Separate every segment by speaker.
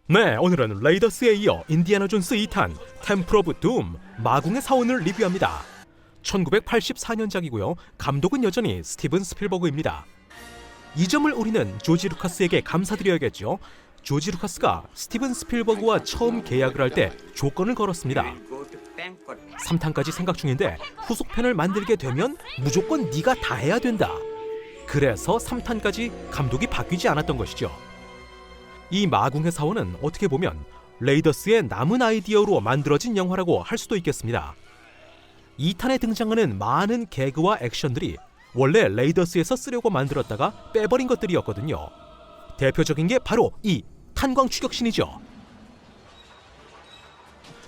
Speaker 1: 네, 오늘은 레이더스에 이어 인디애나 존스 2탄 템플 오브 둠 마궁의 사원을 리뷰합니다. 1984년작이고요. 감독은 여전히 스티븐 스필버그입니다. 이 점을 우리는 조지 루카스에게 감사드려야겠죠. 조지 루카스가 스티븐 스필버그와 처음 계약을 할 때 조건을 걸었습니다. 3탄까지 생각 중인데 후속편을 만들게 되면 무조건 네가 다 해야 된다. 그래서 3탄까지 감독이 바뀌지 않았던 것이죠. 이 마궁의 사원은 어떻게 보면 레이더스의 남은 아이디어로 만들어진 영화라고 할 수도 있겠습니다. 2탄에 등장하는 많은 개그와 액션들이 원래 레이더스에서 쓰려고 만들었다가 빼버린 것들이었거든요. 대표적인 게 바로 이 탄광 추격신이죠.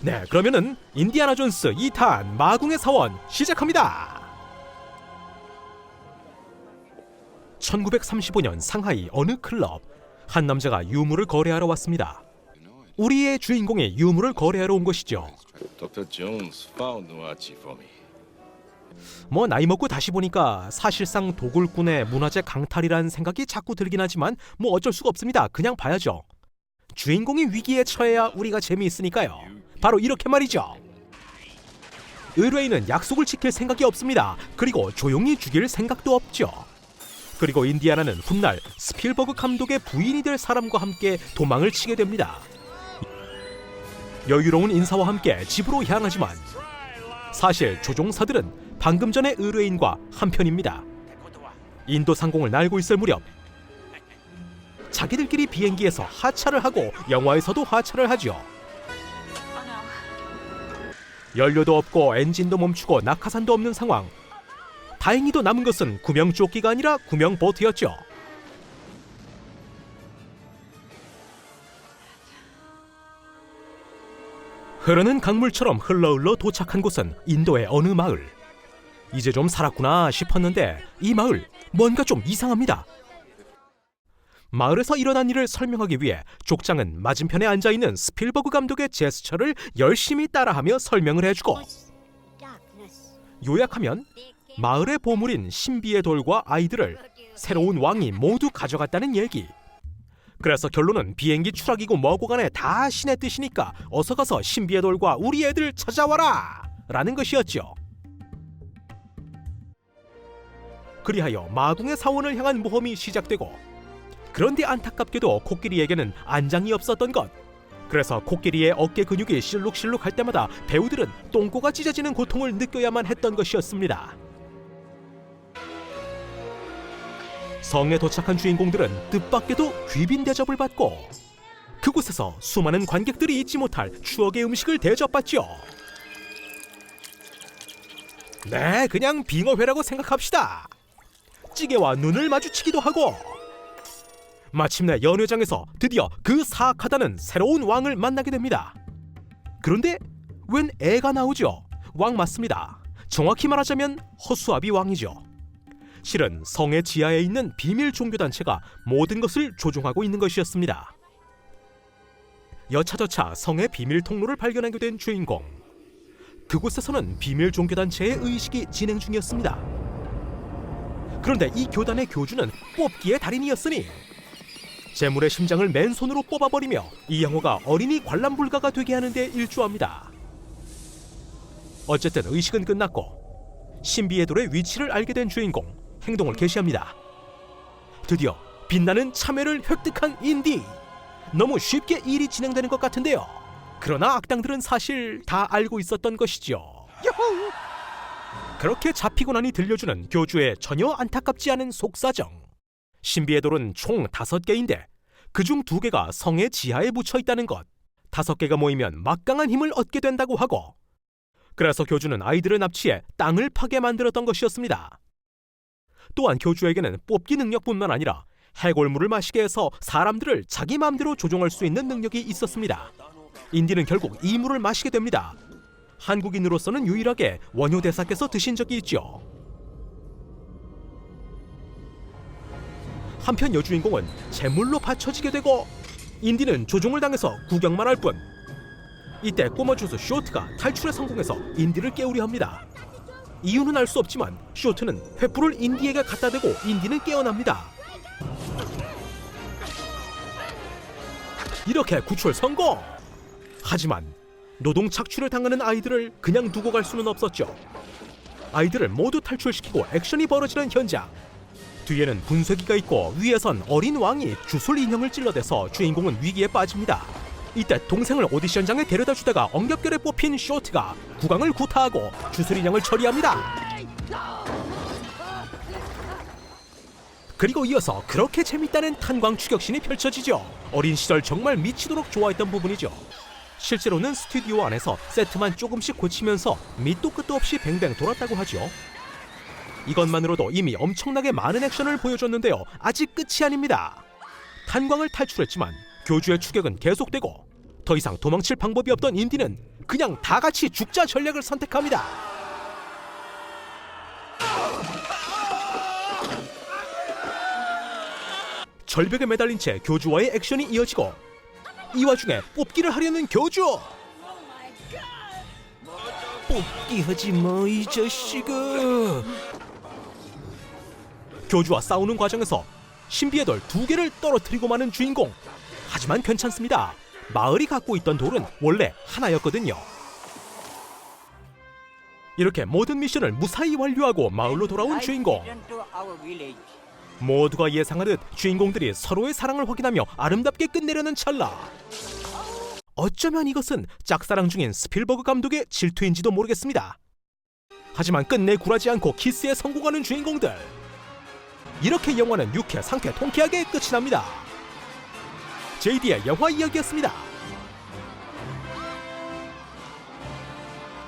Speaker 1: 네, 그러면은 인디애나 존스 2탄 마궁의 사원 시작합니다. 1935년 상하이 어느 클럽, 한 남자가 유물을 거래하러 왔습니다. 우리의 주인공이 유물을 거래하러 온 것이죠. 나이 먹고 다시 보니까 사실상 도굴꾼의 문화재 강탈이라는 생각이 자꾸 들긴 하지만 어쩔 수가 없습니다. 그냥 봐야죠. 주인공이 위기에 처해야 우리가 재미있으니까요. 바로 이렇게 말이죠. 의뢰인은 약속을 지킬 생각이 없습니다. 그리고 조용히 죽일 생각도 없죠. 그리고 인디애나는 훗날 스필버그 감독의 부인이 될 사람과 함께 도망을 치게 됩니다. 여유로운 인사와 함께 집으로 향하지만 사실 조종사들은 방금 전의 의뢰인과 한편입니다. 인도 상공을 날고 있을 무렵 자기들끼리 비행기에서 하차를 하고 영화에서도 하차를 하죠. 연료도 없고 엔진도 멈추고 낙하산도 없는 상황. 다행히도 남은 것은 구명조끼가 아니라 구명보트였죠. 흐르는 강물처럼 흘러 도착한 곳은 인도의 어느 마을. 이제 좀 살았구나 싶었는데 이 마을 뭔가 좀 이상합니다. 마을에서 일어난 일을 설명하기 위해 족장은 맞은편에 앉아있는 스필버그 감독의 제스처를 열심히 따라하며 설명을 해주고, 요약하면 마을의 보물인 신비의 돌과 아이들을 새로운 왕이 모두 가져갔다는 얘기. 그래서 결론은 비행기 추락이고 뭐고 간에 다 신의 뜻이니까 어서 가서 신비의 돌과 우리 애들 찾아와라! 라는 것이었죠. 그리하여 마궁의 사원을 향한 모험이 시작되고, 그런데 안타깝게도 코끼리에게는 안장이 없었던 것. 그래서 코끼리의 어깨 근육이 실룩실룩 할 때마다 배우들은 똥꼬가 찢어지는 고통을 느껴야만 했던 것이었습니다. 성에 도착한 주인공들은 뜻밖에도 귀빈 대접을 받고 그곳에서 수많은 관객들이 잊지 못할 추억의 음식을 대접받죠. 네, 그냥 빙어회라고 생각합시다. 찌개와 눈을 마주치기도 하고, 마침내 연회장에서 드디어 그 사악하다는 새로운 왕을 만나게 됩니다. 그런데 웬 애가 나오죠? 왕 맞습니다. 정확히 말하자면 허수아비 왕이죠. 실은 성의 지하에 있는 비밀 종교단체가 모든 것을 조종하고 있는 것이었습니다. 여차저차 성의 비밀 통로를 발견하게 된 주인공. 그곳에서는 비밀 종교단체의 의식이 진행 중이었습니다. 그런데 이 교단의 교주는 뽑기의 달인이었으니 재물의 심장을 맨손으로 뽑아버리며 이 영호가 어린이 관람 불가가 되게 하는 데 일조합니다. 어쨌든 의식은 끝났고 신비의 돌의 위치를 알게 된 주인공. 행동을 개시합니다. 드디어 빛나는 참외를 획득한 인디. 너무 쉽게 일이 진행되는 것 같은데요. 그러나 악당들은 사실 다 알고 있었던 것이죠. 야호! 그렇게 잡히고 나니 들려주는 교주의 전혀 안타깝지 않은 속사정. 신비의 돌은 총 5개인데 그중 2개가 성의 지하에 묻혀 있다는 것. 5개가 모이면 막강한 힘을 얻게 된다고 하고, 그래서 교주는 아이들을 납치해 땅을 파게 만들었던 것이었습니다. 또한 교주에게는 뽑기 능력뿐만 아니라 해골물을 마시게 해서 사람들을 자기 마음대로 조종할 수 있는 능력이 있었습니다. 인디는 결국 이 물을 마시게 됩니다. 한국인으로서는 유일하게 원효 대사께서 드신 적이 있죠. 한편 여주인공은 제물로 바쳐지게 되고, 인디는 조종을 당해서 구경만 할 뿐. 이때 꼬마 주수 쇼트가 탈출에 성공해서 인디를 깨우려 합니다. 이유는 알 수 없지만 쇼트는 횃불을 인디에게 갖다 대고 인디는 깨어납니다. 이렇게 구출 성공! 하지만 노동 착취를 당하는 아이들을 그냥 두고 갈 수는 없었죠. 아이들을 모두 탈출시키고 액션이 벌어지는 현장. 뒤에는 분쇄기가 있고 위에선 어린 왕이 주술 인형을 찔러대서 주인공은 위기에 빠집니다. 이때 동생을 오디션장에 데려다 주다가 엉겹결에 뽑힌 쇼트가 국왕을 구타하고 주술 인형을 처리합니다. 그리고 이어서 그렇게 재밌다는 탄광 추격신이 펼쳐지죠. 어린 시절 정말 미치도록 좋아했던 부분이죠. 실제로는 스튜디오 안에서 세트만 조금씩 고치면서 밑도 끝도 없이 뱅뱅 돌았다고 하죠. 이것만으로도 이미 엄청나게 많은 액션을 보여줬는데요. 아직 끝이 아닙니다. 탄광을 탈출했지만 교주의 추격은 계속되고 더 이상 도망칠 방법이 없던 인디는 그냥 다 같이 죽자 전략을 선택합니다. 절벽에 매달린 채 교주와의 액션이 이어지고 이 와중에 뽑기를 하려는 교주! 뽑기 하지 마, 이 자식아! 교주와 싸우는 과정에서 신비의 돌 2개를 떨어뜨리고 마는 주인공. 하지만 괜찮습니다. 마을이 갖고 있던 돌은 원래 하나였거든요. 이렇게 모든 미션을 무사히 완료하고 마을로 돌아온 주인공. 모두가 예상하듯 주인공들이 서로의 사랑을 확인하며 아름답게 끝내려는 찰나. 어쩌면 이것은 짝사랑 중인 스필버그 감독의 질투인지도 모르겠습니다. 하지만 끝내 굴하지 않고 키스에 성공하는 주인공들. 이렇게 영화는 유쾌, 상쾌, 통쾌하게 끝이 납니다. JD의 영화 이야기였습니다.